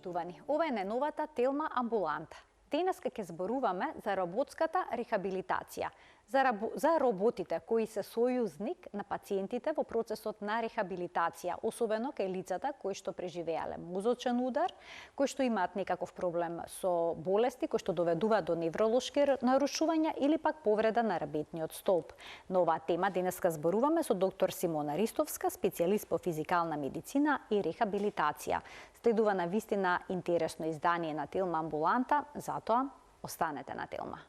почитувани, ова е најновата Телма амбуланта. Денеска ќе зборуваме за роботската рехабилитација, за роботите кои се сојузник на пациентите во процесот на рехабилитација, особено кај лицата кои што преживеале мозочен удар, кои што имаат некаков проблем со болести, кои што доведуваат до невролошки нарушувања или пак повреда на ребетниот столб. На оваа тема денеска зборуваме со доктор Симона Ристовска, специјалист по физикална медицина и рехабилитација. Следува на вистина интересно издание на Телма амбуланта, затоа останете на Телма.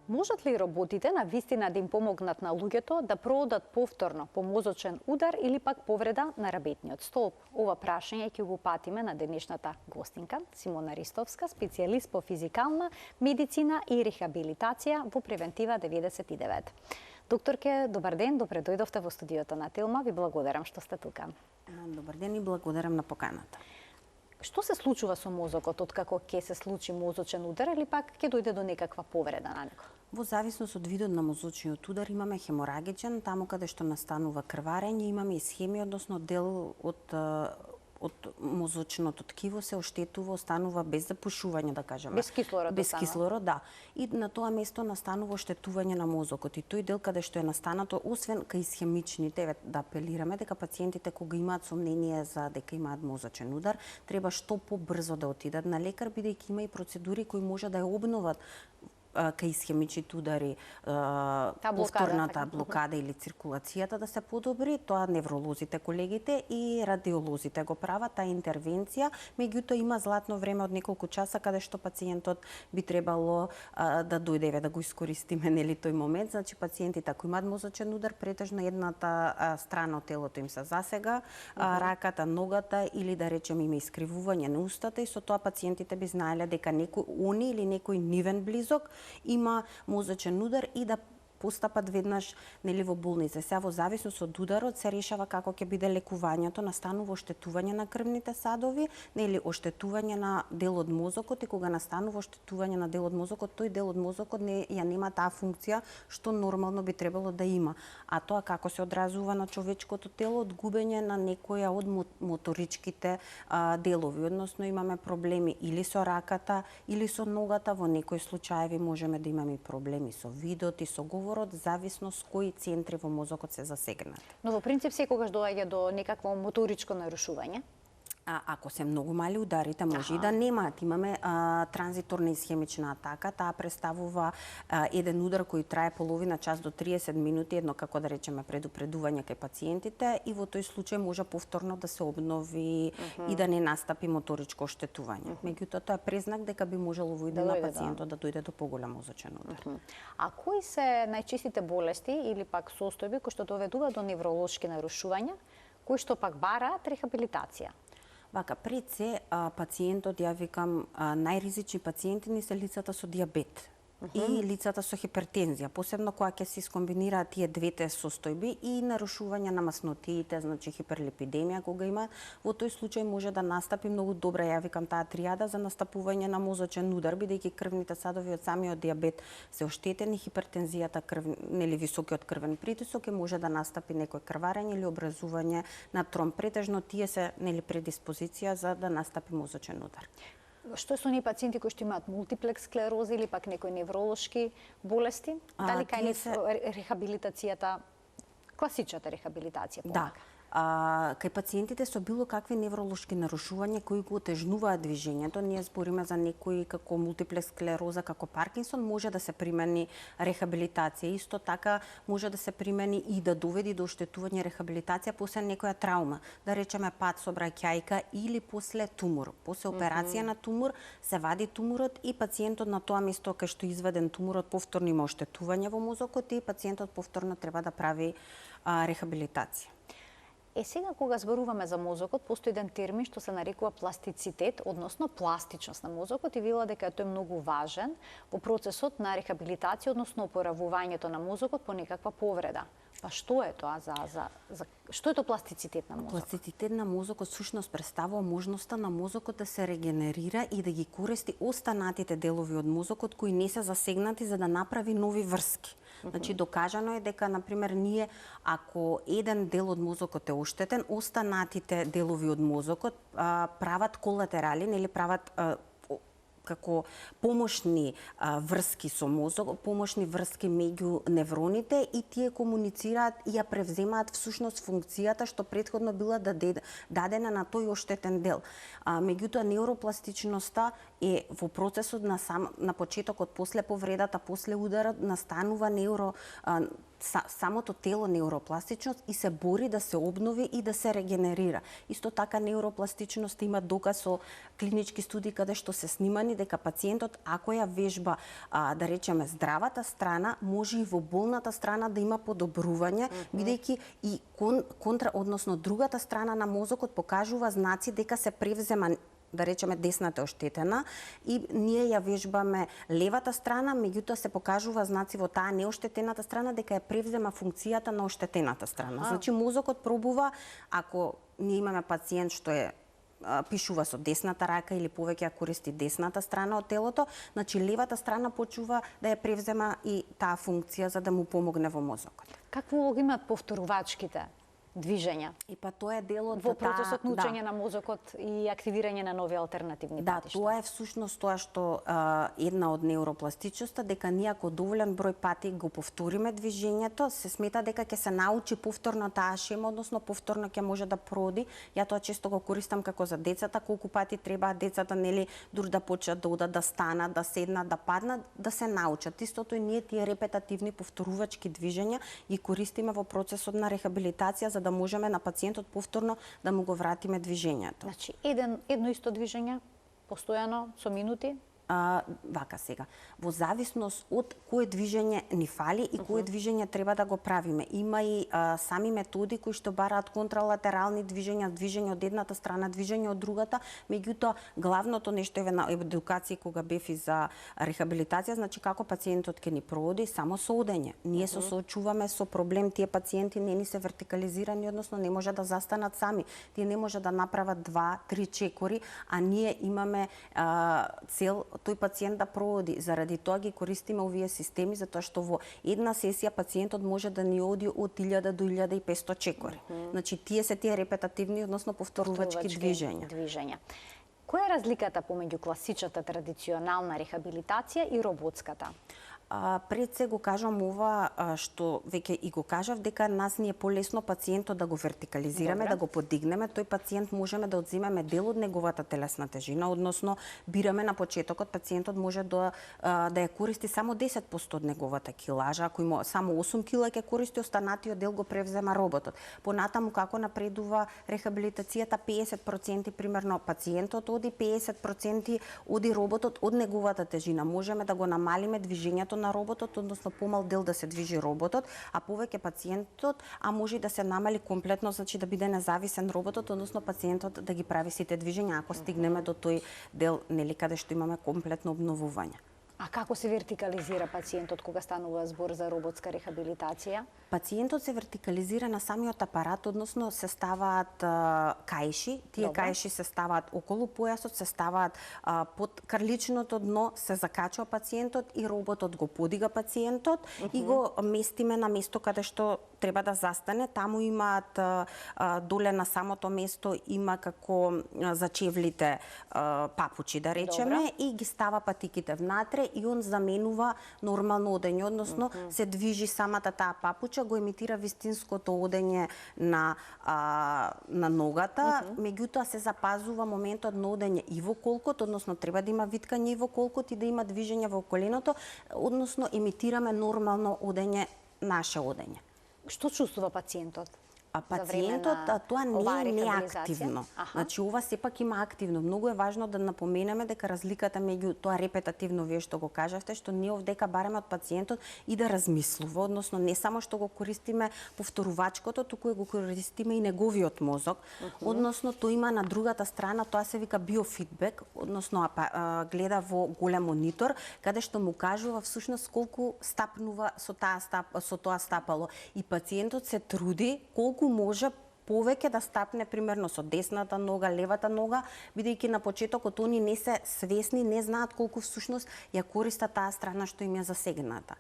Можат ли роботите на вистина да им помогнат на луѓето да проодат повторно по мозочен удар или пак повреда на ребетниот столб? Ова прашање ќе го патиме на денешната гостинка, Симона Ристовска, специјалист по физикална медицина и рехабилитација во Превентива 99. Докторке, добар ден, добре дојдовте во студиото на Телма. Ви благодарам што сте тука. Добар ден и благодарам на поканата. Што се случува со мозокот откако ќе се случи мозочен удар или пак ќе дојде до некаква повреда на него? Во зависност од видот на мозочниот удар имаме хеморагичен, таму каде што настанува крварење, имаме исхемија, односно дел од мозочното ткиво се оштетува, останува без запушување, да кажеме. Без кислород. Без кислород, да. И на тоа место настанува оштетување на мозокот. И тој дел каде што е настанато, освен кај исхемичните, да апелираме дека пациентите кога имаат сомнение за дека имаат мозочен удар, треба што побрзо да отидат на лекар, бидејќи има и процедури кои може да ја обноват кај исхемичните удари, повторната блокада или циркулацијата да се подобри, тоа невролозите, колегите и радиолозите го прават таа интервенција, меѓутоа има златно време од неколку часа каде што пациентот би требало да дојде да го искористиме нели тој момент. Значи пациентите ако имаат мозочен удар, претежно едната страна од телото им се засега, раката, ногата или да речеме има искривување на устата и со тоа пациентите би знаеле дека они или некој нивен близок има мозочен удар и да постапат веднаш нели во болница. Сега во зависност од ударот се решава како ќе биде лекувањето, настанува оштетување на крвните садови, нели оштетување на дел од мозокот и кога настанува оштетување на дел од мозокот, тој дел од мозокот ја нема таа функција што нормално би требало да има. А тоа како се одразува на човечкото тело, од губење на некоја од моторичките делови, односно имаме проблеми или со раката, или со ногата, во некои случаеви можеме да имаме проблеми со видот и со говорот, зависност кои центри во мозокот се засегнати. Но во принцип секогаш доаѓа до некакво моторичко нарушување? Ако се многу мали ударите, може и да немаат. Имаме транзиторна исхемична атака, таа представува еден удар кој трае половина час до 30 минути, едно како да речеме предупредување кај пациентите и во тој случај може повторно да се обнови и да не настапи моторичко оштетување. Меѓутоа тоа е признак дека би можело во идеја на пациентот да дојде до поголем мозочен удар. А кои се најчестите болести или пак состојби кои што доведуваат до невролошки нарушувања, кои што пак бараат рехабилитација? Вака, пред се, пациентот, ја викам, најризични пациенти ни се лицата со диабет и лицата со хипертензија, посебно кога ќе се искомбинираат тие двете состојби и нарушување на маснотиите, значи хиперлипидемија кога има, во тој случај може да настапи многу добра, ја викам таа тријада за настапување на мозочен удар, бидејќи крвните садови од самиот диабет се оштетени, хипертензијата, нели високиот крвен притисок и може да настапи некој крварење или образување на тромб. Претежно тие се нели предиспозиција за да настапи мозочен удар. Што со оние пациенти кои што имаат мултиплекс склероза или пак некои невролошки болести? Дали кај нив рехабилитацијата, класичната рехабилитација помага? Да. Кај пациентите со било какви невролошки нарушувања кои го отежнуваат движењето, ние збориме за некои како мултиплекс склероза, како Паркинсон, може да се примени рехабилитација. Исто така може да се примени и да доведи до оштетување рехабилитација после некоја траума, да речеме пад со браќајка или после тумор. После операција на тумор се вади туморот и пациентот на тоа место кај што изведен туморот повторно има оштетување во мозокот и пациентот повторно треба да прави рехабилитација. Сега кога зборуваме за мозокот, постои еден термин што се нарекува пластицитет, односно пластичност на мозокот и вела дека тој е многу важен во процесот на рехабилитација, односно опоравувањето на мозокот по некаква повреда. Па што е тоа што е тоа пластицитет на мозокот? Пластицитет на мозокот всушност представува можноста на мозокот да се регенерира и да ги користи останатите делови од мозокот кои не се засегнати за да направи нови врски. Значи докажано е дека на пример ние ако еден дел од мозокот е оштетен, останатите делови од мозокот прават колатерали, нели прават како помошни врски со мозок, помошни врски меѓу невроните и тие комуницираат и ја превземаат всушност функцијата што претходно била дадена на тој оштетен дел. Меѓутоа неуропластичноста е во процесот на почетокот после повредата, после ударот настанува самото тело неуропластичност и се бори да се обнови и да се регенерира. Исто така неуропластичност има доказ со клинички студии каде што се снимани дека пациентот ако ја вежба да речеме здравата страна, може и во болната страна да има подобрување, бидејќи и односно другата страна на мозокот покажува знаци дека се превзема да речеме десната е оштетена и ние ја вежбаме левата страна, меѓутоа се покажува знаци во таа неоштетената страна дека ја превзема функцијата на оштетената страна. Значи мозокот пробува, ако ние имаме пациент што пишува со десната рака или повеќе ја користи десната страна од телото, значи левата страна почува да ја превзема и таа функција за да му помогне во мозокот. Каква улога имаат повторувачките движења? И па тоа е дел од во процесот на учење на мозокот и активирање на нови алтернативни патишта. Да, тоа е всушност тоа што една од неуропластичноста, дека ние ако доволен број пати го повториме движењето, се смета дека ќе се научи повторно таа шема, односно повторно ќе може да проди. Ја тоа често го користам како за децата, колку пати треба децата нели дур да почнат да одат, да станат, да седнат, да паднат, да се научат. Истото и ние тие репетативни повторувачки движења ги користиме во процесот на рехабилитација за да можеме на пациентот повторно да му го вратиме движењето. Значи, едно исто движење, постојано, со минути? Вака сега, во зависност од кое движење ни фали и кое движење треба да го правиме. Има и сами методи кои што бараат контралатерални движења, движење од едната страна, движење од другата, меѓутоа главното нешто е на едукација кога бев и за рехабилитација, значи како пациентот ќе ни проводи само со одење. Ние се соочуваме со проблем, тие пациенти не ни се вертикализирани, односно не може да застанат сами. Тие не може да направат 2-3 чекори, а ние имаме цел тој пациент да проводи. Заради тоа ги користиме овие системи, затоа што во една сесија пациентот може да ни оди од 1000 до 1500 чекори. Значи тие се тие репетативни, односно повторувачки движења. Која е разликата помеѓу класичната традиционална рехабилитација и роботската? Пред се го кажам ова што веќе и го кажав, дека нас ни е полесно пациентот да го вертикализираме, да го подигнеме. Тој пациент можеме да одземеме дел од неговата телесна тежина, односно бираме на почетокот пациентот може да ја користи само 10% од неговата килажа, ако има само 8 кила ќе користи, останатиот дел го превзема роботот. Понатаму како напредува рехабилитацијата, 50% примерно пациентот оди, 50% оди роботот од неговата тежина. Можеме да го намалиме движењето на роботот, односно помал дел да се движи роботот, а повеќе пациентот, а може и да се намали комплетно, значи да биде независен роботот, односно пациентот да ги прави сите движења ако стигнеме до тој дел, нели, каде што имаме комплетно обновување. А како се вертикализира пациентот кога станува збор за роботска рехабилитација? Пациентот се вертикализира на самиот апарат, односно се ставаат каиши, тие каиши се ставаат околу појасот, се ставаат под карличното дно, се закачува пациентот и роботот го подига пациентот и го местиме на место каде што треба да застане. Таму имаат доле на самото место има како зачевлите папучи, да речеме, и ги става патиките внатре и он заменува нормално одење, односно се движи самата таа папуча, го емитира вистинското одење на ногата, меѓутоа се запазува моментот на одење и во колкот, односно треба да има виткање и во колкот и да има движење во коленото, односно емитираме нормално одење, наше одење. Што чувствува пациентот? А пациентот тоа не е неактивно. Значи ова сепак има активно. Многу е важно да напоменеме дека разликата меѓу тоа репетативно вие што го кажавте, што ние овдека бараме од пациентот и да размислува, односно не само што го користиме повторувачкото, туку го користиме и неговиот мозок. Односно тоа има на другата страна, тоа се вика биофидбек, односно гледа во голем монитор каде што му кажува всушност колку стапнува со тоа стапало и пациентот се труди колку може повеќе да стапне примерно со десната нога, левата нога, бидејќи на почетокот они не се свесни, не знаат колку всушност ја користат таа страна што им е засегната.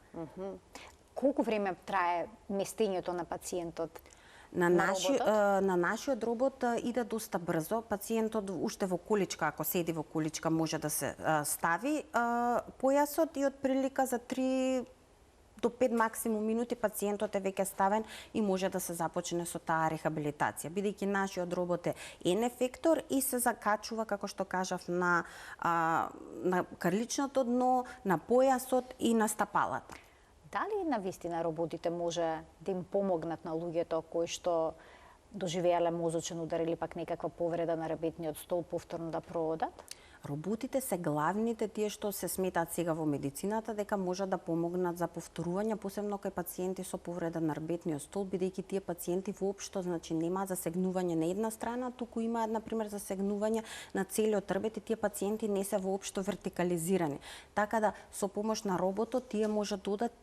Колку време трае местењето на пациентот? На нашиот робот иде доста брзо. Пациентот уште во количка, ако седи во количка, може да се стави појасот и отприлика за 3 до 5 максимум минути пациентот е веќе ставен и може да се започне со таа рехабилитација. Бидејќи нашиот робот е N-ефектор и се закачува, како што кажав, на карличното дно, на појасот и на стапалата. Дали навистина роботите може да им помогнат на луѓето кои што доживеале мозочен удар или пак некаква повреда на ребетниот столб повторно да проодат? Роботите се главните тие што се сметаат сега во медицината дека можат да помогнат за повторување, посебно кај пациенти со повреда на ребетниот столб, бидејќи тие пациенти воопшто немаат засегнување на една страна, туку имаат на пример засегнување на целиот ребет и тие пациенти не се воопшто вертикализирани. Така да со помош на роботот тие можат додат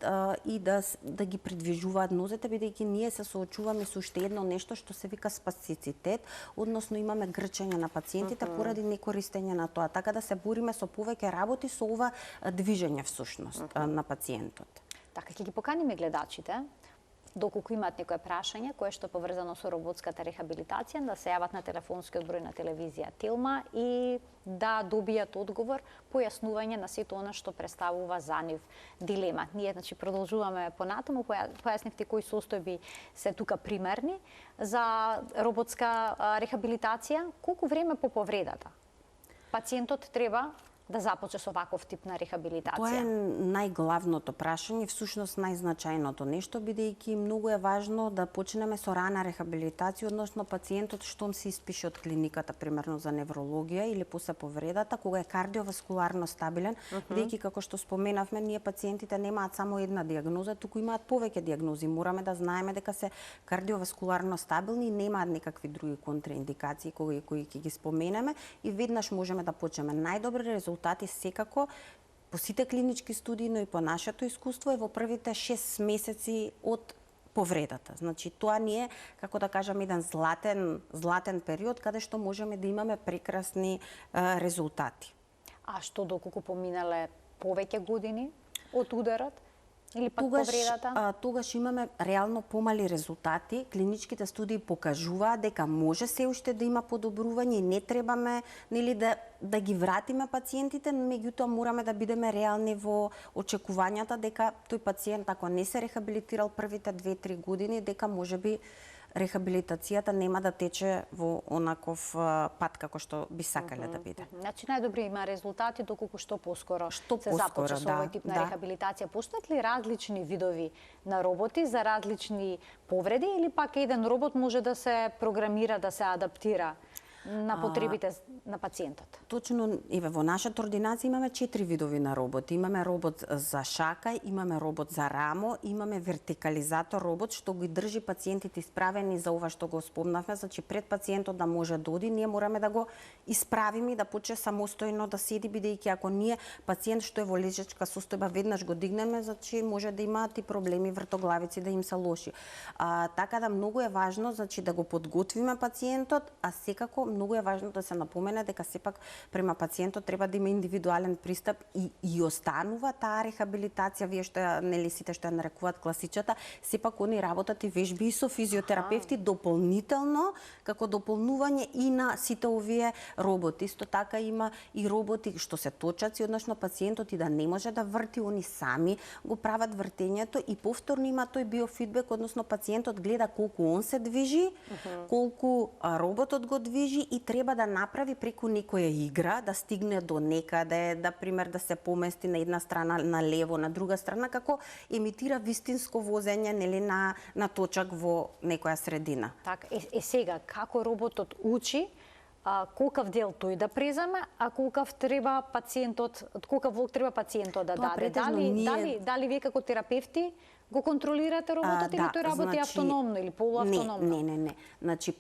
и да ги придвижуваат нозете, бидејќи ние се соочуваме со уште едно нешто што се вика спастицитет, односно имаме грчење на пациентите поради некористење на тоа. Така да се бориме со повеќе работи со ова движење всушност на пациентот. Така, ќе ги поканиме гледачите, доколку имаат некое прашање кое што е поврзано со роботската рехабилитација, да се јават на телефонскиот број на телевизија Телма и да добијат одговор, појаснување на сето она што представува за нив дилема. Ние продолжуваме понатаму, појаснивте кои состојби се тука примерни за роботска рехабилитација, колку време по повредата пациентот треба да започне со ваков тип на рехабилитација? Тоа е најглавното прашање, всушност најзначајното нешто, бидејќи многу е важно да почнеме со рана рехабилитација, односно пациентот штом се испише од клиниката, примерно за неврологија или после повредата, кога е кардиоваскуларно стабилен, бидејќи како што споменавме, ние пациентите немаат само една дијагноза, туку имаат повеќе дијагнози. Мораме да знаеме дека се кардиоваскуларно стабилни и немаат некакви други контраиндикации кои ќе ги споменеме и веднаш можеме да почнеме. Најдобри резултати секако по сите клинички студии, но и по нашето искуство е во првите 6 месеци од повредата. Значи тоа ни е, како да кажам, еден златен период каде што можеме да имаме прекрасни резултати. А што доколку поминале повеќе години од ударот? Или пак повредата? Тогаш имаме реално помали резултати. Клиничките студии покажуваат дека може се уште да има подобрување и не требаме да ги вратиме пациентите, но меѓутоа мораме да бидеме реални во очекувањата дека тој пациент, ако не се рехабилитирал првите 2-3 години, дека можеби рехабилитацијата нема да тече во онаков пат како што би сакале да биде. Значи најдобри има резултати доколку што поскоро се започне со овој тип на рехабилитација. Постојат ли различни видови на роботи за различни повреди или пак еден робот може да се програмира, да се адаптира на потребите на пациентот? Точно, во нашата ординација имаме 4 видови на роботи. Имаме робот за шака, имаме робот за рамо, имаме вертикализатор робот што ги држи пациентите исправени за ова што го спомнавме, значи пред пациентот да може да оди, ние мораме да го исправиме и да почне самостојно да седи, бидејќи ако ние пациент што е во лежачка состојба веднаш го дигнеме, значи може да имаат и проблеми вртоглавици да им се лоши. Така да многу е важно, значи да го подготвиме пациентот, а секако многу е важно да се напомене дека сепак према пациентот треба да има индивидуален пристап и останува таа рехабилитација, вие што сите што ја нарекуваат класичната, сепак они работат и вежби и со физиотерапевти дополнително како дополнување и на сите овие роботи. Исто така има и роботи што се точаци, односно пациентот и да не може да врти, они сами го прават вртењето и повторно има тој биофидбек, односно пациентот гледа колку он се движи, колку роботот го движи и треба да направи преку некоја игра, да стигне до некаде, да пример да се помести на една страна на лево, на друга страна, како емитира вистинско возење на точак во некоја средина. Така, сега, како роботот учи, колкав дел тој да преземе, а колкав волк треба пациентот да даде? Дали вие како терапевти го контролирате роботот или тој работи автономно или полуавтономно? Не. Значи,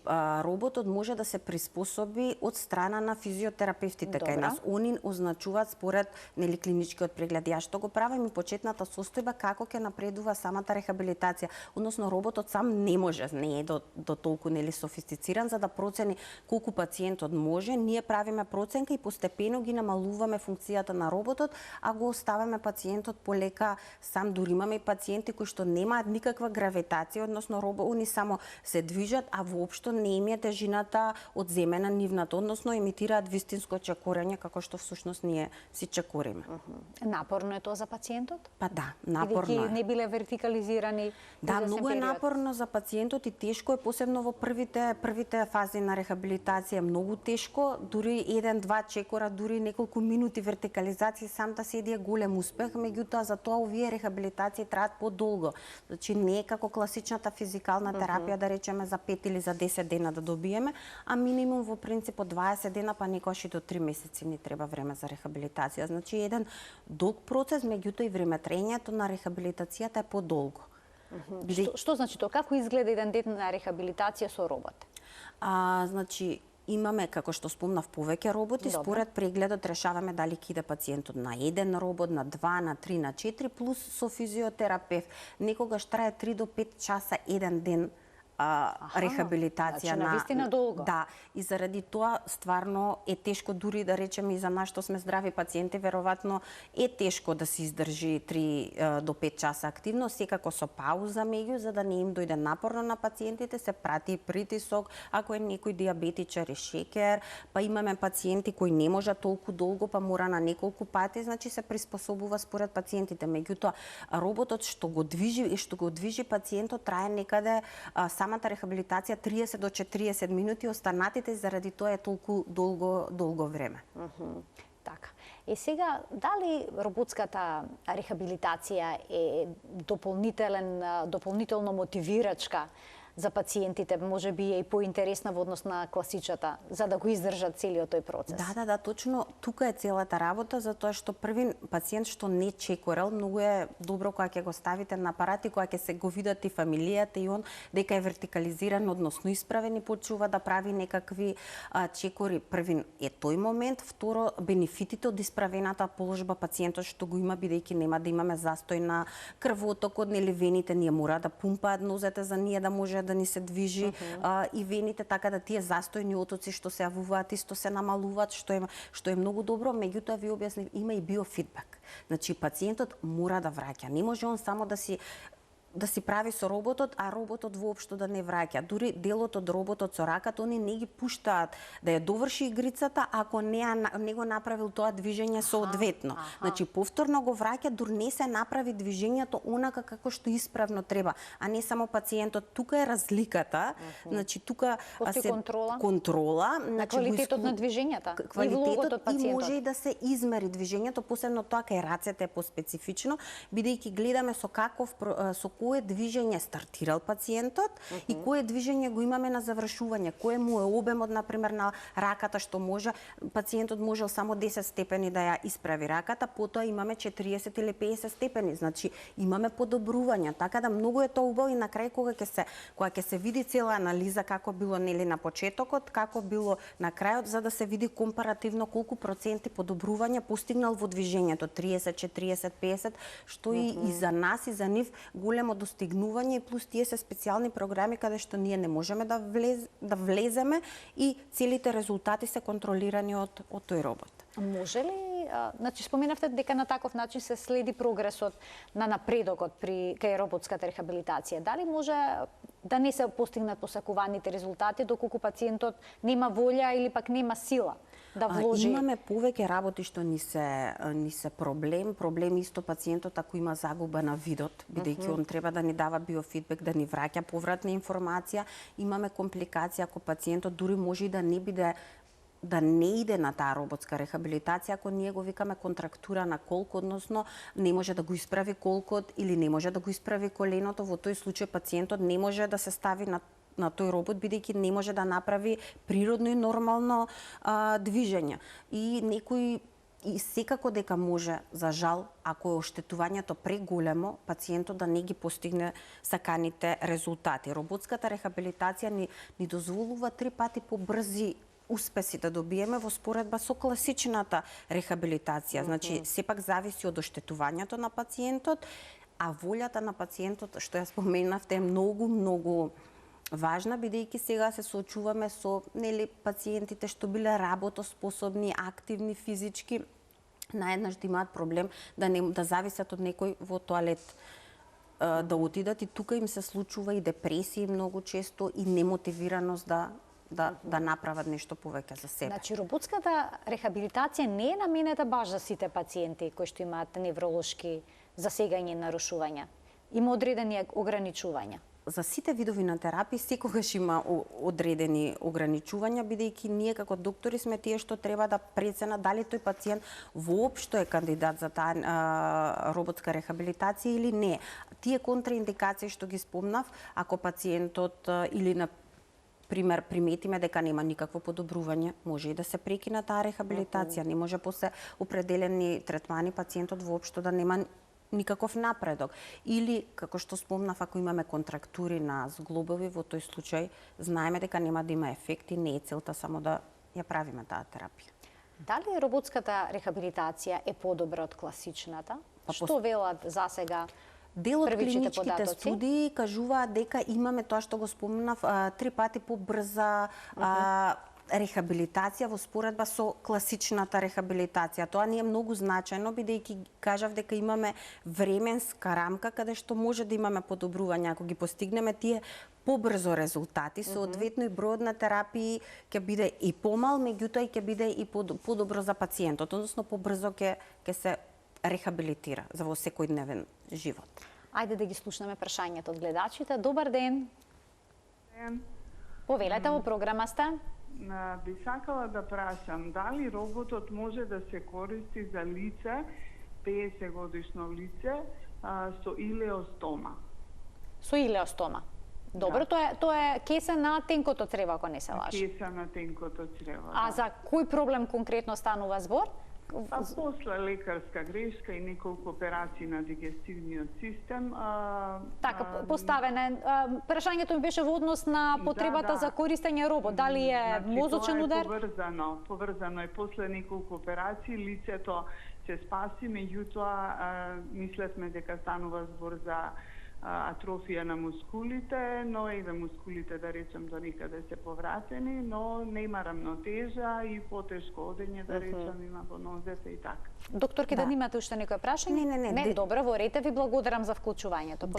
роботот може да се приспособи од страна на физиотерапевтите кај нас. Они означуваат според клиничкиот преглед. Ја што го правам и почетната состојба како ќе напредува самата рехабилитација. Односно, роботот сам не може, не е до толку софистициран за да процени колку пациент пациентот може, ние правиме проценка и постепено ги намалуваме функцијата на роботот, а го оставаме пациентот полека сам. Дури имаме и пациенти кои што немаат никаква гравитација, односно они само се движат, а воопшто не им е тежината одземена нивната, односно имитираат вистинско чекорење како што всушност ние си чекориме. Напорно е тоа за пациентот? Па да, напорно е. Не биле вертикализирани. Да, многу е напорно за пациентот и тешко е, посебно во првите фази на рехабилитација, многу тешко, дури 1-2 чекора, дури неколку минути вертикализација сам да седи е голем успех, меѓутоа за тоа овие рехабилитации траат подолго. Значи не е како класичната физикална терапија да речеме за 5 или за 10 дена да добиеме, а минимум во принцип од 20 дена па некогаш и до 3 месеци ни треба време за рехабилитација. Значи еден долг процес, меѓутоа и времетраењето на рехабилитацијата е подолго. Што значи тоа? Како изгледа еден ден на рехабилитација со робот? Значи имаме, како што спомнав, повеќе роботи. Добре. Според прегледот решаваме дали ќе иде пациентот на еден робот, на 2, на 3, на 4, плюс со физиотерапевт. Некогаш трае 3 до 5 часа еден ден рехабилитација. Значи, навистина долго. Да, и заради тоа стварно е тешко, дури да речеме и за нас што сме здрави пациенти, веројатно е тешко да се издржи 3 до 5 часа активно, секако со пауза меѓу, за да не им дојде напорно на пациентите, се прати притисок, ако е некој диабетичар и шекер, па имаме пациенти кои не можат толку долго, па мора на неколку пати, значи се приспособува според пациентите. Меѓутоа, роботот што го движи пациентот трае некаде самата рехабилитација 30 до 40 минути, останатите заради тоа е толку долго време. Така. Сега, дали роботската рехабилитација е дополнително мотивирачка за пациентите, може би е и поинтересна во однос на класичната, за да го издржат целиот тој процес? Да, точно тука е целата работа, затоа што првин пациент што не чекорел, многу е добро кога ќе го ставите на апарат и кога ќе се го видат и фамилијата и он дека е вертикализиран, односно исправен и почува да прави некакви чекори. Првин е тој момент, второ бенефитите од исправената положба пациентот што го има, бидејќи нема да имаме застој на крвотокот, нели вените ние мора да пумпаат нозете за ние да може да ни се движи и вените, така да тие застојни отоци што се јавуваат исто се намалуваат, што е многу добро. Меѓутоа ви објаснив, има и биофидбек. Значи пациентот мора да враќа. Не може он само да си прави со роботот, а роботот воопшто да не враќа. Дури делот од роботот со раката, они не ги пуштаат да ја доврши игрицата ако не го направил тоа движење соодветно. Значи повторно го враќа, дури не се направи движењето онака како што исправно треба, а не само пациентот. Тука е разликата. Значи тука се контрола, на квалитетот на движењата, квалитетот и може и да се измери движењето, посебно тоа кај рацете е поспецифично, бидејќи гледаме со кое движење стартирал пациентот и кое движење го имаме на завршување, кое му е обемот, например, на раката, што може пациентот можел само 10 степени да ја исправи раката, потоа имаме 40 или 50 степени, значи имаме подобрување, така да многу е тоа убаво и на крај кога ќе се види цела анализа како било нели на почетокот, како било на крајот, за да се види компаративно колку проценти подобрување постигнал во движењето, 30, 40, 50, што и за нас и за нив големо достигнување, плюс тие се специјални програми каде што ние не можеме да влеземе и целите резултати се контролирани од тој робот. Може ли, значи споменавте дека на таков начин се следи прогресот на напредокот кај роботската рехабилитација. Дали може да не се постигнат посакуваните резултати доколку пациентот нема волја или пак нема сила да вложи? Имаме повеќе работи што ни се проблем. Проблем исто пациентот ако има загуба на видот, бидејќи он треба да ни дава биофидбек, да ни враќа повратна информација. Имаме компликација ако пациентот дури може и да не иде на таа роботска рехабилитација, ако ние го викаме контрактура на колк, односно не може да го исправи колкот или не може да го исправи коленото, во тој случај пациентот не може да се стави на тој робот, бидејќи не може да направи природно и нормално движење. И секако дека може, за жал, ако е оштетувањето преголемо, пациентот да не ги постигне саканите резултати. Роботската рехабилитација ни дозволува 3 пати побрзи успеси да добиеме во споредба со класичната рехабилитација. Значи, сепак зависи од оштетувањето на пациентот, а волјата на пациентот, што ја споменавте, е многу важна, бидејќи сега се соочуваме со пациентите што биле работоспособни, активни физички, наеднаш да имаат проблем да зависат од некој во тоалет да отидат, и тука им се случува и депресија многу често и немотивираност да направат нешто повеќе за себе. Значи, роботската рехабилитација не е наменета баш за сите пациенти кои што имаат невролошки засегања и нарушувања. Има одредени ограничувања. За сите видови на терапии секогаш има одредени ограничувања, бидејќи ние како доктори сме тие што треба да преценат дали тој пациент воопшто е кандидат за таа роботска рехабилитација или не. Тие контраиндикации што ги спомнав, ако пациентот или на пример приметиме дека нема никакво подобрување, може и да се прекина таа рехабилитација, не може после определени третмани пациентот воопшто да нема никаков напредок. Или, како што спомнав, ако имаме контрактури на зглобови, во тој случај знаеме дека нема да има ефекти, не е целта само да ја правиме таа терапија. Дали роботската рехабилитација е подобра од класичната? Што велат засега? Дел од клиничките студии кажуваат дека имаме тоа што го спомнав, 3 пати побрза рехабилитација во споредба со класичната рехабилитација. Тоа не е многу значајно, бидејќи кажав дека имаме временска рамка каде што може да имаме подобрување. Ако ги постигнеме тие побрзо резултати, соодветно и бројот на терапии ќе биде и помал, меѓутоа ќе биде и подобро за пациентот, односно побрзо ќе се рехабилитира за во секојдневен живот. Ајде да ги слушнеме прашањето од гледачите. Добар ден. Повелете, во програма сте. Би сакала да прашам дали роботот може да се користи за лице, 50 годишно лице, со илеостома. Со илеостома. Добро, тоа е кеса на тенкото црево, ако не се лажам. Кеса на тенкото црево. А за кој проблем конкретно станува збор? После лекарска грешка и неколку операции на дигестивниот систем. Така, поставена. Прашањето ми беше во однос на потребата за користење робот. Дали е мозочен удар? Поврзано е после неколку операции, лицето се спаси, меѓутоа мислевме дека станува збор за атрофија на мускулите, но еве мускулите, да речем, до некаде се повратени, но нема рамнотежа и потешко одење, да речем, има во нозете и така. Докторки, да имате уште некој прашање? Не, добро, во рете, ви благодарам за вклучувањето.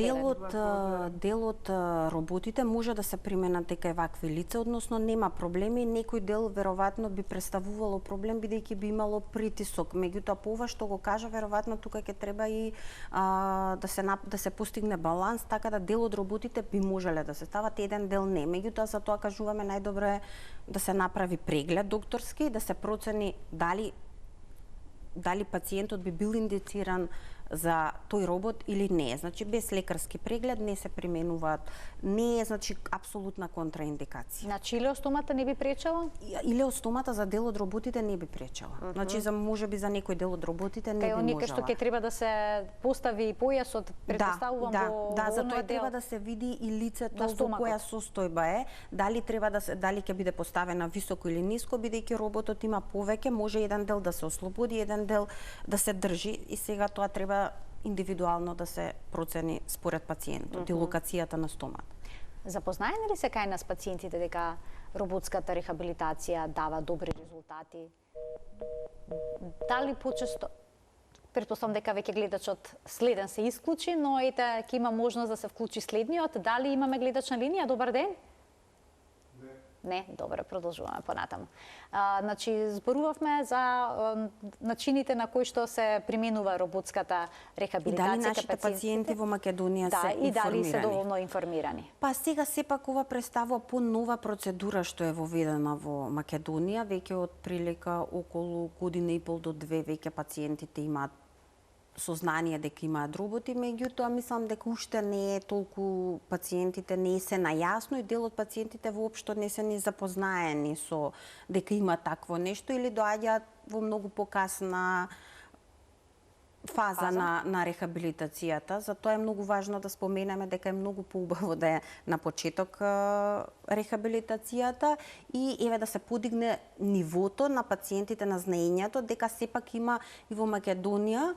Дел од роботите може да се применат дека е вакви лица, односно нема проблеми, некој дел веројатно би представувало проблем бидејќи би имало притисок. Меѓутоа, по ова што го кажа, веројатно тука ќе треба и да се постигне баланс, така да дел од роботите би можеле да се стават, еден дел не. Меѓутоа, за тоа кажуваме најдобро е да се направи преглед докторски, да се процени дали пациентот би бил индициран за тој робот или не. Значи, без лекарски преглед не се применуваат. Не е, значи, апсолутна контраиндикација. Значи, илеостомата не би пречела? Илеостомата за дел од роботите не би пречела. Значи, за можеби за некој дел од роботите не би можела. Некој што ќе треба да се постави појасот, претпоставувам во за тоа треба да се види и лицето во која состојба е, дали ќе биде поставена високо или ниско, бидејќи роботот има повеќе, може еден дел да се ослободи, еден дел да се држи, и сега тоа треба индивидуално да се процени според пациентот и локацијата на стомат. Запознаени ли се кај нас пациентите дека роботската рехабилитација дава добри резултати? Дали почесто? Претпоставам дека веќе гледачот следен се исклучи, но ете, ќе има можност да се вклучи следниот. Дали имаме гледачна линија? Добар ден. Не, добро, продолжуваме понатаму. Значи, зборувавме за начините на кои што се применува роботската рехабилитација. И дали нашите пациенти во Македонија се информирани? И дали се доволно информирани? Па сега сепак ова представува нова процедура што е воведена во Македонија. Веќе од прилика околу година и пол до 2 веќе пациентите имаат сознание дека имаат роботи, меѓутоа мислам дека уште не е толку, пациентите не се најасно и дел од пациентите воопшто не се ни запознаени со дека има такво нешто или доаѓаат во многу покасна фаза на рехабилитацијата. Затоа е многу важно да споменеме дека е многу поубаво да е на почеток рехабилитацијата и еве да се подигне нивото на пациентите, на знаењето дека сепак има и во Македонија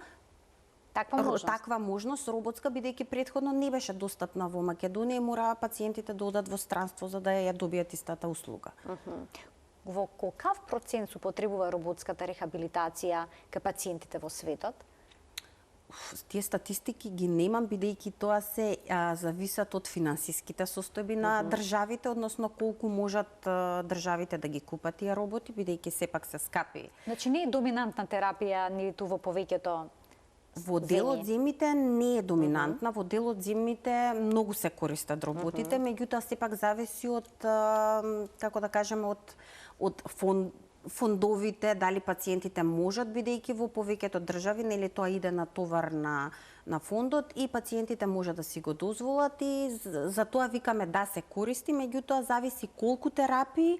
таква можност роботска, бидејќи претходно не беше достапна во Македонија и мора пациентите да одат во странство за да ја добијат истата услуга. Во колкав процент се употребува роботската рехабилитација кај пациентите во светот? Тие статистики ги немам, бидејќи тоа се зависат од финансиските состојби на државите, односно колку можат државите да ги купат тие роботи, бидејќи сепак се скапи. Значи не е доминантна терапија ниту во повеќето Во дел од земјите не е доминантна, во дел од земјите многу се користат роботите, меѓутоа сепак зависи од, како да кажеме, од фондовите, дали пациентите можат, бидејќи во повеќето држави, нели тоа иде на товар на фондот и пациентите може да си го дозволат и за тоа викаме да се користи, меѓутоа зависи колку терапии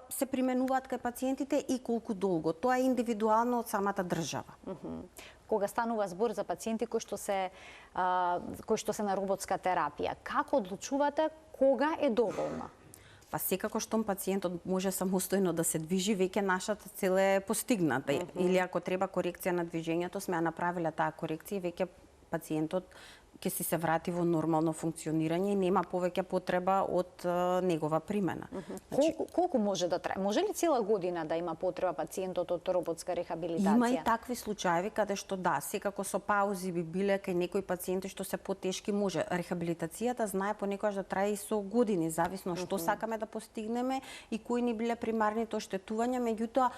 се применуваат кај пациентите и колку долго. Тоа е индивидуално од самата држава. Кога станува збор за пациенти кои што се на роботска терапија, како одлучувате кога е доволно? Па секако штом пациентот може самостојно да се движи, веќе нашата цел е постигната. Или ако треба корекција на движењето, сме ја направиле таа корекција и веќе пациентот ќе си се врати во нормално функционирање и нема повеќе потреба од негова примена. Колку може да трае? Може ли цела година да има потреба пациентот од роботска рехабилитација? Има и такви случаи каде што да, секако со паузи би биле кај некои пациенти што се потешки може. Рехабилитацијата знае понекогаш да трае и со години, зависно што сакаме да постигнеме и кои ни биле примарните оштетувања, меѓутоа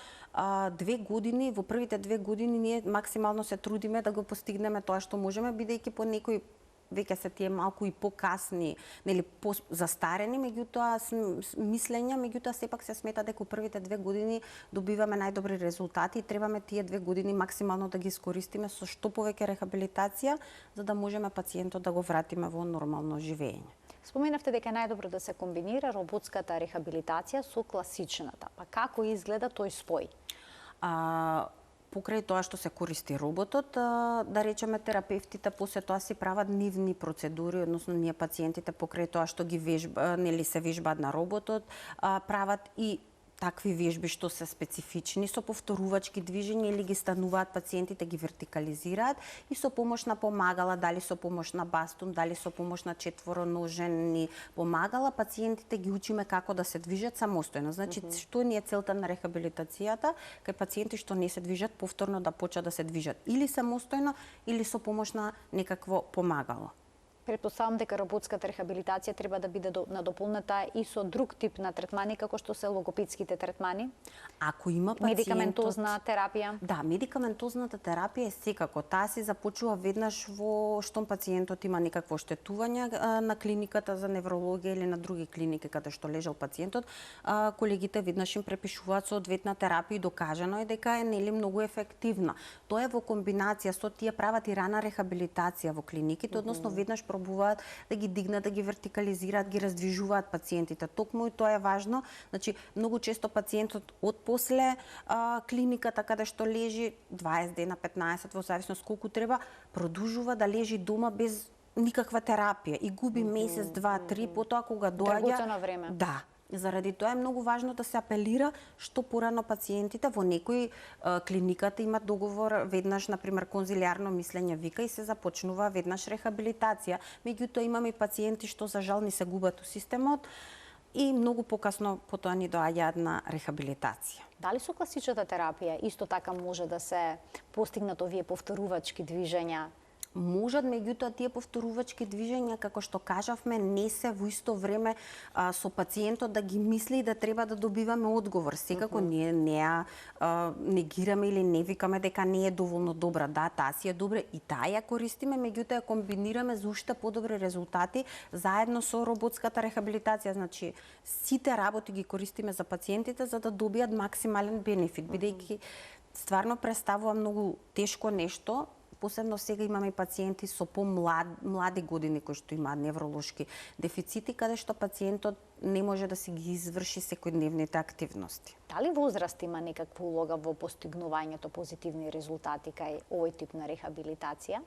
2 години, во првите 2 години ние максимално се трудиме да го постигнеме тоа што можеме, бидејќи по некои веќе се тие малку и покасни, нели застарени, меѓутоа мислења, меѓутоа сепак се смета дека првите 2 години добиваме најдобри резултати и требаме тие 2 години максимално да ги искористиме со што повеќе рехабилитација, за да можеме пациентот да го вратиме во нормално живење. Споменавте дека е најдобро да се комбинира роботската рехабилитација со класичната. Па како изгледа тој спој? Покрај тоа што се користи роботот, да речеме терапевтите после тоа си прават нивни процедури, односно ние пациентите покрај тоа што ги се вежбаат на роботот, прават и такви вежби што се специфични со повторувачки движења или ги стануваат пациентите, ги вертикализираат и со помош на помагала, дали со помош на бастун, дали со помош на четвороножени помагала, пациентите ги учиме како да се движат самостојно. Значи, што ни е целта на рехабилитацијата? Кај пациенти што не се движат, повторно да почнат да се движат или самостојно, или со помош на некакво помагало. Претпоставам дека роботската рехабилитација треба да биде надополнета и со друг тип на третмани, како што се логопедските третмани. Ако има пациентот... Медикаментозна терапија? Да, медикаментозната терапија е секако. Таа се започува веднаш во штом пациентот има некакво оштетување на клиниката за неврологија или на други клиники каде што лежал пациентот. Колегите веднаш им препишуваат соодветна терапија и докажано е дека е нели многу ефективна. Тоа е во комбинација со тие прават и рана рехабилитација во клиниките, односно веднаш пробуваат да ги дигнат, да ги вертикализираат, ги раздвижуваат пациентите. Токму и тоа е важно. Значи, многу често пациентот од после клиниката каде што лежи 20 дена, 15, во зависност колку треба, продолжува да лежи дома без никаква терапија и губи месец, 2, 3, потоа кога доаѓа... Драгоцено време. Да. Заради тоа е многу важно да се апелира што порано пациентите во некои клиниката имат договор веднаш, например, конзилиарно мислење вика и се започнува веднаш рехабилитација. Меѓутоа имаме и пациенти што за жал ни се губат у системот и многу покасно потоа ни доаѓаат на рехабилитација. Дали со класичната терапија исто така може да се постигнат овие повторувачки движења? Можат, меѓутоа тие повторувачки движења, како што кажавме, не се во исто време со пациентот да ги мисли и да треба да добиваме одговор. Секако ние не ја негираме или не викаме дека не е доволно добра. Да, таа си е добра и таа ја користиме, меѓутоа ја комбинираме за уште подобри резултати заедно со роботската рехабилитација. Значи, сите работи ги користиме за пациентите за да добијат максимален бенефит, бидејќи стварно представува многу тешко нешто. Посебно сега имаме пациенти со помлади години кои што имаат невролошки дефицити, каде што пациентот не може да си ги изврши секојдневните активности. Дали возраст има некаква улога во постигнувањето позитивни резултати кај овој тип на рехабилитација?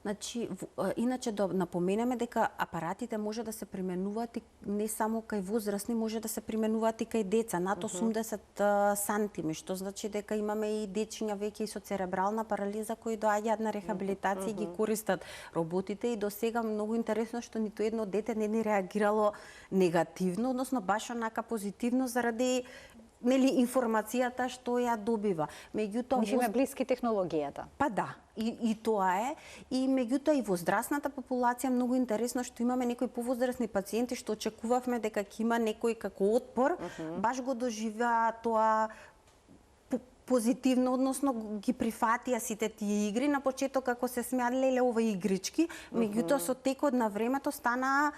Значи, иначе да напоменеме дека апаратите може да се применуваат и не само кај возрастни, може да се применуваат и кај деца над 80 сантими, што значи дека имаме и дечиња веќе и со церебрална парализа кои доаѓаат на рехабилитација и ги користат роботите и до сега многу интересно што ниту едно дете не ни реагирало негативно, односно баш онака позитивно заради информацијата што ја добива. Меѓутоа им е блиски технологијата. Па да, и тоа е. И меѓутоа и возрастната популација многу интересно што имаме некои повозрастни пациенти што очекувавме дека ќе има некој како отпор, баш го доживеа тоа позитивно, односно ги прифатија сите тие игри. На почеток како се смеа леле ова игрички, меѓутоа со текот на времето станаа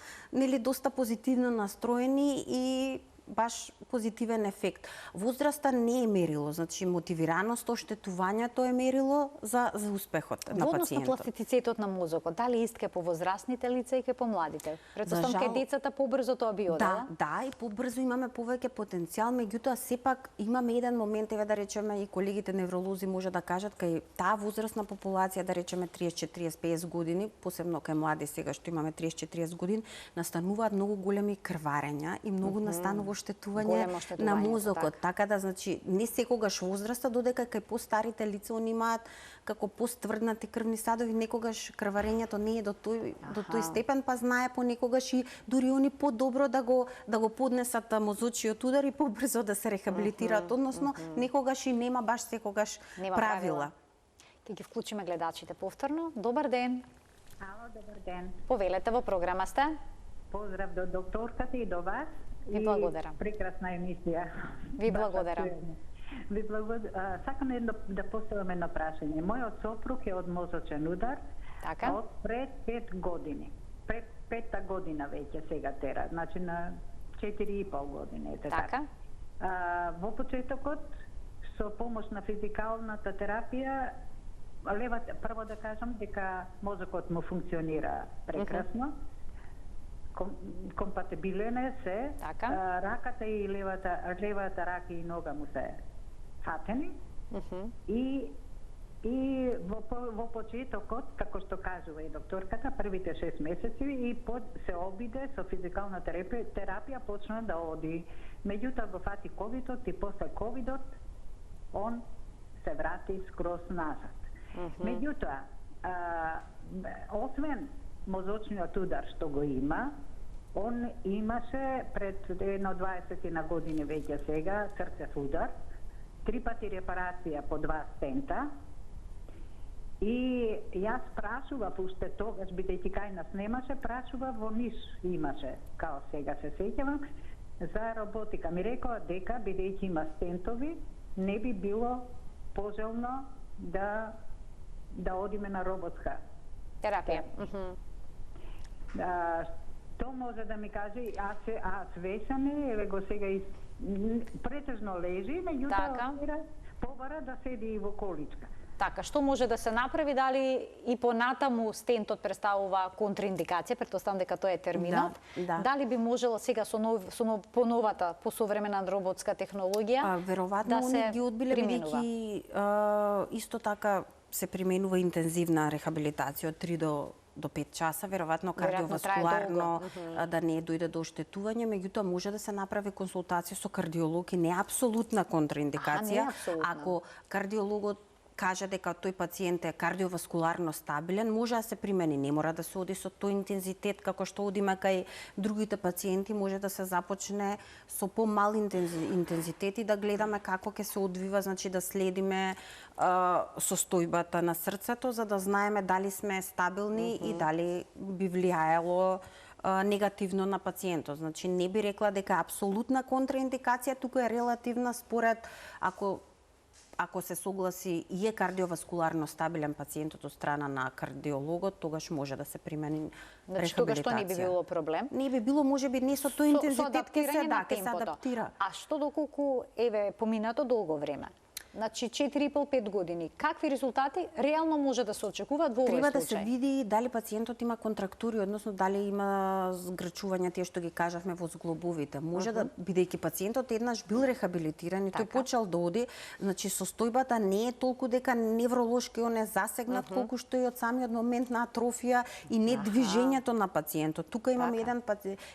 доста позитивно настроени и баш позитивен ефект. Возраста не е мерило, значи мотивираноста, оштетувањето е мерило за успехот на пациентот. Односно пластицитетот на мозокот, дали ист ке по возрастните лица и ке по младите? Претпоставам ке децата побрзо тоа би одела? Да, и побрзо имаме повеќе потенцијал, меѓутоа сепак имаме еден момент, еве да речеме и колегите невролози може да кажат кај таа возрастна популација, да речеме 30-40-50 години, посебно кај млади сега што имаме 30-40 години, настануваат многу големи крварења и многу настанува оштетување на мозокот. Така да, значи, не секогаш возраста, додека кај постарите лица они имаат како постврднати крвни садови, некогаш крварењето не е до тој степен, па знае понекогаш и дури они подобро да го поднесат мозочиот удар и побрзо да се рехабилитираат, односно некогаш и нема баш секогаш правила. Ќе ги вклучиме гледачите повторно. Добар ден. Ало, добар ден. Повелете, во програма сте. Поздрав до докторката и до вас. Ви благодарам. Прекрасна емисија. Ви благодарам. Ви благодарам. Сакам да поставам едно прашање. Мојот сопруг е од мозочен удар. Така. Од пред 5 години. Пред 5-та година веќе сега тера. Значи на 4,5 години. Така. Во почетокот, со помош на физикалната терапија, прво да кажам дека мозокот му функционира прекрасно. Компатибилен е се, раката и левата рака и нога му се фатени и во почетокот, како што кажува и докторката, првите 6 месеци и се обиде со физикална терапија почна да оди. Меѓутоа го фати ковидот и после ковидот он се врати скроз назад. Меѓутоа, освен мозочниот удар што го има, он имаше пред едно 20 на години веќе сега срцев удар, 3 пати репарација по 2 стента и јас прашував уште тогаш, бидејќи кај нас немаше, прашував во Ниш имаше, као сега се сеќавам, за роботика. Ми рекоа дека бидејќи има стентови, не би било пожелно да одиме на роботска терапија. Тоа може да ми каже, аз весаме, еве го сега претежно лежи, меѓутоа побара да седи и во количка. Така, што може да се направи, дали и понатаму стентот представува контраиндикација, претпоставам дека тоа е терминот. Дали би можело сега со поновата, посовремена роботска технологија веројатно да се ги одбиле, бидејќи исто така се применува интензивна рехабилитација од 3 до 5 часа, веројатно кардиоваскуларно да не дојде до оштетување, меѓутоа може да се направи консултација со кардиолог и не апсолутна контраиндикација. Ако кардиологот каже дека тој пациент е кардиоваскуларно стабилен, може да се примени, не мора да се оди со тој интензитет како што одиме кај другите пациенти, може да се започне со помал интензитет и да гледаме како ќе се одвива, значи да следиме состојбата на срцето за да знаеме дали сме стабилни и дали би влијаело негативно на пациентот. Значи не би рекла дека апсолутна контраиндикација, туку е релативна според ако се согласи и е кардиоваскуларно стабилен пациентот од страна на кардиологот, тогаш може да се примени рехабилитација. Тогаш тоа не би било проблем? Не би било, можеби не со тој интензитет ќе се адаптира. А што доколку, еве, поминато долго време? Значи 4,5-5 години. Какви резултати реално може да се очекуваат во овој случај? Треба да се види дали пациентот има контрактури, односно дали има згрчувања, тие што ги кажавме во зглобовите. Може да, бидејќи пациентот еднаш бил рехабилитиран и тој почел да оди, значи состојбата не е толку дека невролошки он е засегнат, колку што и од самиот момент на атрофија и не движењето на пациентот. Тука имаме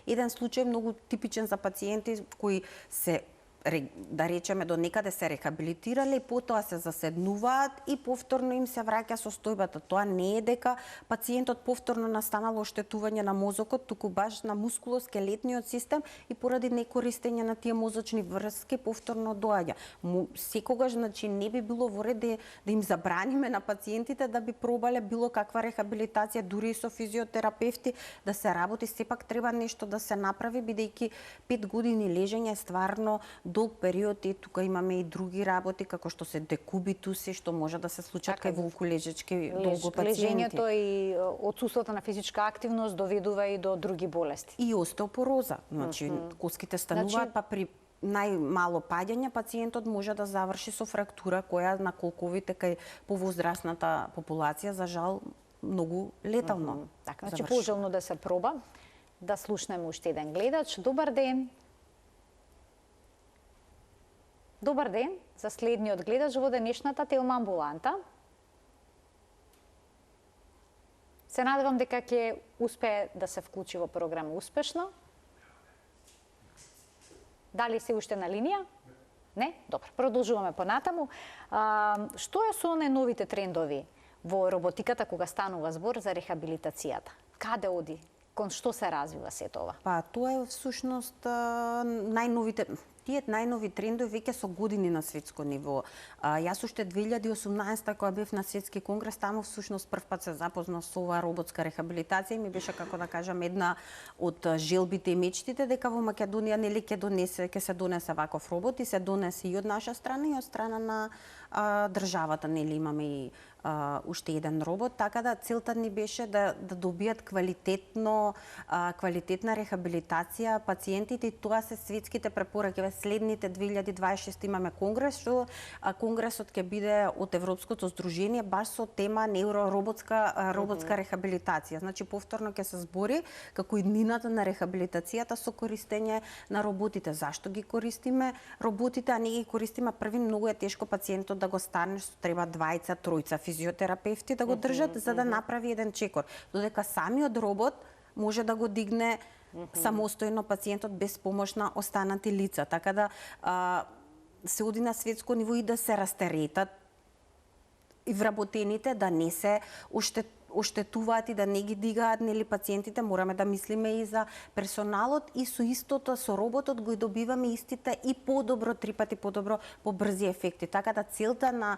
еден случај многу типичен за пациенти кои се, да речеме, до некаде се рехабилитирале, потоа се заседнуваат и повторно им се враќа состојбата. Тоа не е дека пациентот повторно настанало оштетување на мозокот, туку баш на мускулоскелетниот систем и поради некористење на тие мозочни врски повторно доаѓа. Секогаш, значи, не би било во ред да им забраниме на пациентите да би пробале било каква рехабилитација, дури и со физиотерапевти, да се работи. Сепак треба нешто да се направи, бидејќи 5 години лежење е стварно долг период и тука имаме и други работи, како што се декубитуси, што може да се случат кај волколежечки долго пациенти. Лежењето и отсуството на физичка активност доведува и до други болести. И остеопороза. Значи, коските стануваат, па при најмало паѓање пациентот може да заврши со фрактура, која на колковите кај повозрасната популација, за жал, многу летално. Така, значи, пожелно да се проба. Да слушнеме уште еден гледач. Добар ден. Добар ден за следниот гледач во денешната Телма амбуланта. Се надевам дека ќе успее да се вклучи во програма успешно. Дали се уште на линија? Не? Добро, продолжуваме понатаму. Што е со новите трендови во роботиката кога станува збор за рехабилитацијата? Каде оди? Кон што се развива се тоа? Па, тоа е всушност тие најнови трендови веќе со години на светско ниво. Јас уште 2018 кога бев на светски конгрес, таму всушност првпат се запознав со оваа роботска рехабилитација и ми беше, како да кажам, една од желбите и мечтите дека во Македонија нели ќе се донесе ваков робот и се донесе и од наша страна и од страна на државата, нели имаме и уште еден робот, така да целта ни беше да добијат квалитетна рехабилитација пациентите и тоа се светските препораки. Следните 2026 имаме конгрес, што конгресот ќе биде од Европското здружение баш со тема роботска рехабилитација. Значи повторно ќе се збори како иднината на рехабилитацијата со користење на роботите. Зашто ги користиме роботите, а не ги користиме први? Многу е тешко пациентот да го станеш, треба 2-3 физиотерапевти да го држат за да направи еден чекор. Додека самиот робот може да го дигне самостојно пациентот без помош на останати лица. Така да се оди на светско ниво и да се растеретат и вработените, да не се оштетуваат и да не ги дигаат нели пациентите. Мораме да мислиме и за персоналот и со истото со роботот го добиваме истите и подобро, 3 пати подобро, побрзи ефекти. Така да целта на,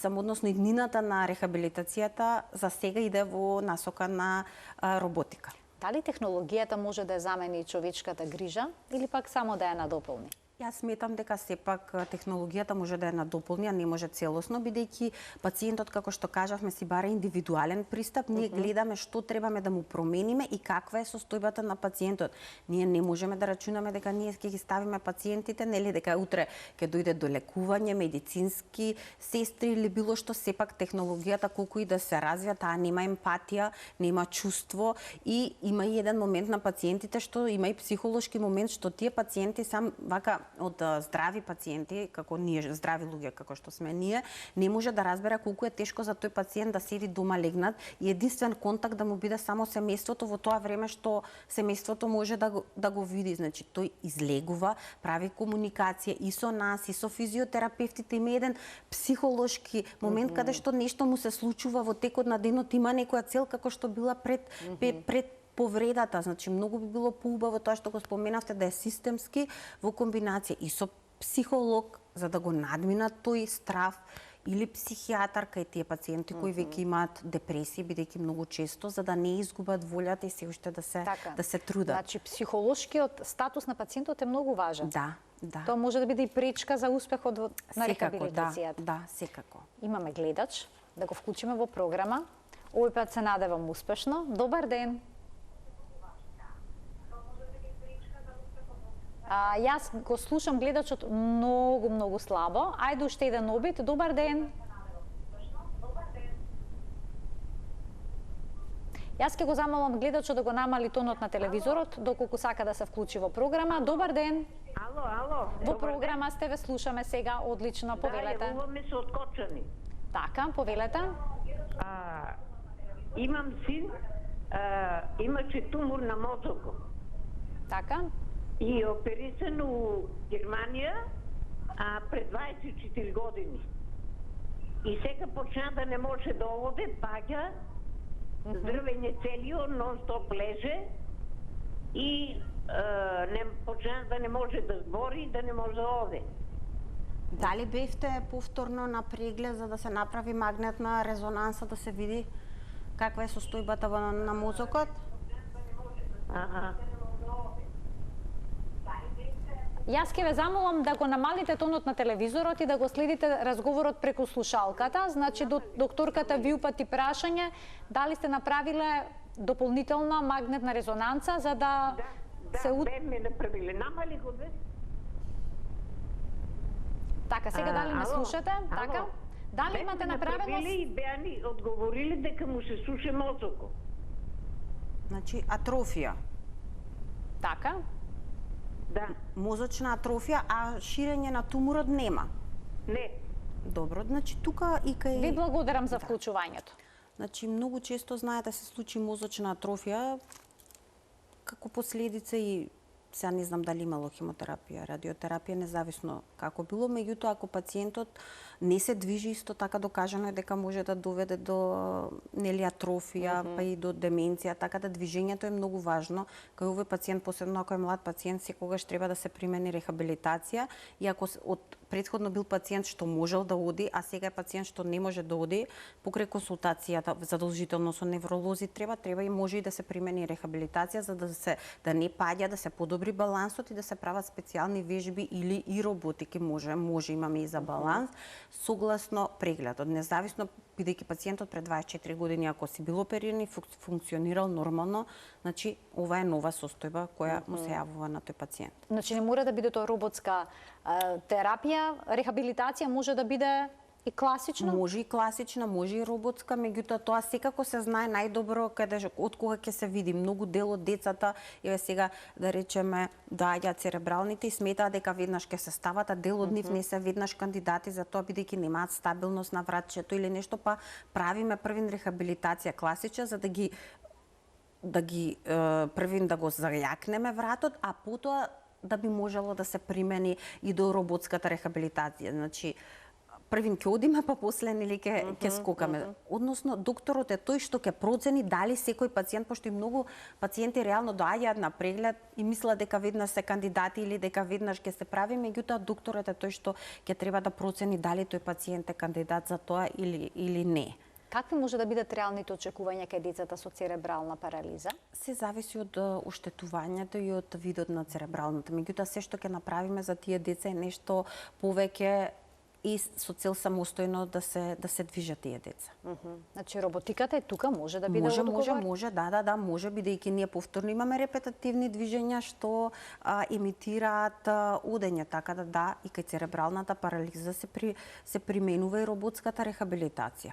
односно иднината на рехабилитацијата за сега иде во насока на роботика. Дали технологијата може да ја замени човечката грижа или пак само да ја надополни? Јас сметам дека сепак технологијата може да ја надополни, а не може целосно, бидејќи пациентот, како што кажавме, си бара индивидуален пристап. Ние гледаме што требаме да му промениме и каква е состојбата на пациентот. Ние не можеме да рачунаме дека ние ќе ги ставиме пациентите, нели дека утре ќе дојде до лекување, медицински сестри или било што. Сепак технологијата колку и да се развија, таа нема емпатија, нема чувство и има и еден момент на пациентите што има и психолошки момент што тие пациенти сам вака од здрави пациенти, како ние, здрави луѓе како што сме ние, не може да разбере колку е тешко за тој пациент да седи дома легнат и единствен контакт да му биде само семејството во тоа време што семејството може да го види. Значи тој излегува, прави комуникација и со нас, и со физиотерапевтите, има еден психолошки момент каде што нешто му се случува во текот на денот, има некоја цел како што била пред повредата. Значи многу би било поубаво тоа што го споменавте да е системски во комбинација и со психолог за да го надминат тој страв или психијатар кај тие пациенти кои веќе имаат депресија, бидејќи многу често за да не изгубат волјата и се уште да се трудат. Значи психолошкиот статус на пациентот е многу важен. Да. Тоа може да биде и пречка за успехот на рехабилитацијата. Да, секако. Имаме гледач, да го вклучиме во програма. Овој пат се надевам успешно. Добар ден. Јас го слушам гледачот многу слабо. Ајде уште еден обид. Добар ден. Јас ќе го замолам гледачот да го намали тонот на телевизорот доколку сака да се вклучи во програма. Добар ден. Ало. Во програма сте, ве слушаме сега, одлично, повелете. Да, јавуваме се од Кочани. Така, повелете. Имам син, имаше тумор на мозокот. Така. И оперисан у Германија пред 24 години. И сега почна да не може да оде, паѓа, здрвење целио, нон-стоп леже и почна да не може да збори, да не може да оде. Дали бевте повторно на преглед за да се направи магнетна резонанса, да се види каква е состојбата на мозокот? Јас ќе ве замолам да го намалите тонот на телевизорот и да го следите разговорот преку слушалката. Значи, докторката ви упати прашање дали сте направиле дополнителна магнетна резонанца за да се... Да, бевме направиле. Намали го бе. Така, сега дали ме слушате? Така? Дали имате направено... Бевме направиле и беа ни одговорили дека му се суше мозокот. Значи, атрофија. Така? Да. Мозочна атрофија, а ширење на туморот нема? Не. Добро, значи тука и кај... Ви благодарам за вклучувањето. Значи, многу често, знаете, се случи мозочна атрофија како последица и сега не знам дали имало хемотерапија, радиотерапија, независно како било, меѓутоа ако пациентот не се движи, исто така докажано е дека може да доведе до атрофија, па и до деменција, така да движењето е многу важно. Кај овој пациент, посебно ако е млад пациент, секогаш треба да се примени рехабилитација и ако од претходно бил пациент што можел да оди, а сега е пациент што не може да оди, покрај консултацијата задолжително со невролози треба и може и да се примени рехабилитација за да не паѓа, да се подобри балансот и да се прават специјални вежби или и роботики, може имаме и за баланс, согласно прегледот. Независно, бидејќи пациентот пред 24 години ако си бил опериран и функционирал нормално, значи ова е нова состојба која му се јавува на тој пациент. Значи не мора да биде тоа роботска терапија, рехабилитација може да биде и класична? Може и класична, може и роботска, меѓутоа тоа секако се знае најдобро од кога ќе се види. Многу дел од децата, еве сега да речеме, доаѓаат церебралните и сметаат дека веднаш ќе се стават, а дел од нив не се веднаш кандидати за тоа бидејќи немаат стабилност на вратчето или нешто, па правиме првин рехабилитација класична за да ги првин да го зајакнеме вратот, а потоа да би можело да се примени и до роботската рехабилитација. Значи, првин ќе одиме, па после нели ќе скокаме. Односно, докторот е тој што ќе процени дали секој пациент, пошто и многу пациенти реално доаѓаат на преглед и мислат дека веднаш се кандидати или дека веднаш ќе се прави, меѓутоа докторот е тој што ќе треба да процени дали тој пациент е кандидат за тоа или не. Какви може да бидат реалните очекувања кај децата со церебрална парализа? Се зависи од оштетувањето и од видот на церебралната. Меѓутоа, се што ќе направиме за тие деца е нешто повеќе и со цел самостојно да се движат тие деца. Значи роботиката е тука, може да биде одговор? Може, може, бидејќи ние повторно имаме репетативни движења што имитираат одење, така да, и кај церебралната парализа се применува и роботската рехабилитација.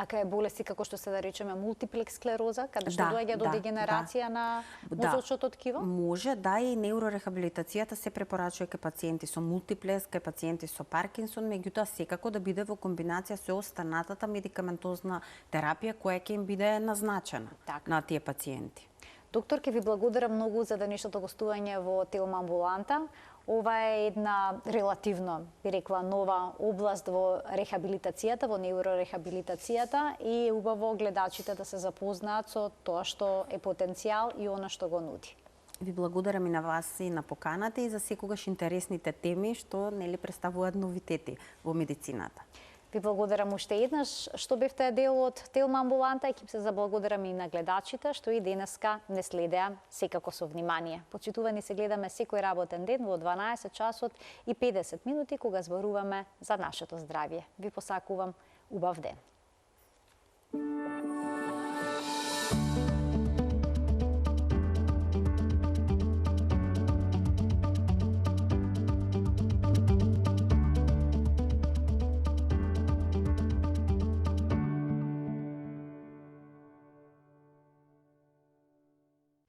А кај болести како што се да речеме мултиплекс склероза, каде што доаѓа до дегенерација на мозочното ткиво? Може, и неурорехабилитацијата се препорачува кај пациенти со мултиплекс, кај пациенти со Паркинсон, меѓутоа секако да биде во комбинација со останатата медикаментозна терапија која ќе им биде назначена на тие пациенти. Доктор, ќе ви благодарам многу за денешното гостување во Телма амбуланта. Ова е една релативно, би рекла, нова област во рехабилитацијата, во неурорехабилитацијата и е убаво гледачите да се запознаат со тоа што е потенцијал и она што го нуди. Ви благодарам и на вас и на поканата и за секогаш интересните теми што нели представуваат новитети во медицината. Ви благодарам уште еднаш што бевте дел од Телма амбуланта и ќе се заблагодарам и на гледачите што и денеска не следеа секако со внимание. Почитувани се гледаме секој работен ден во 12 часот и 50 минути кога зборуваме за нашето здравје. Ви посакувам убав ден.